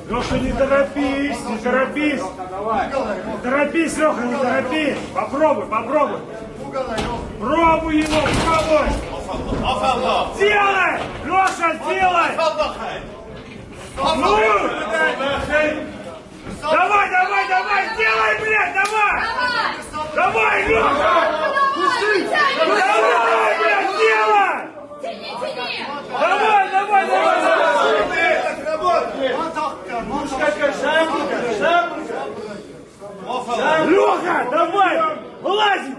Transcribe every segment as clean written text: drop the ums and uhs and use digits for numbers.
Леша, не торопись, не торопись. Не торопись, Леха, не торопись. Попробуй, попробуй. Пробуй его, пробуй. Делай! Леша, делай! Ну! Давай, давай, давай, делай, блядь, давай! Давай, Леша! Давай, блядь, делай! Тяни, тяни! Давай, давай, давай! Леха, давай! Вылази!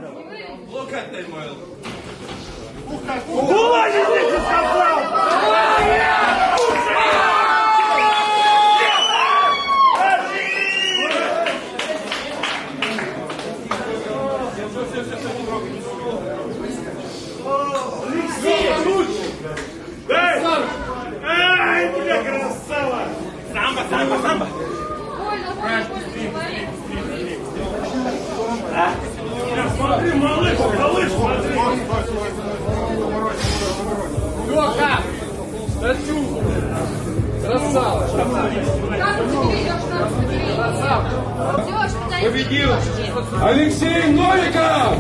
Вылази, я тебе сказал! Ай, бля, красава! Самбо, самбо, самбо! Больно, больно, больно, Смотри, малыш, малыш, смотри! Леха! Дачу! Красава! Как у тебя идешь, как у тебя идешь? Красава! Идешь, Победил! Алексей Новиков!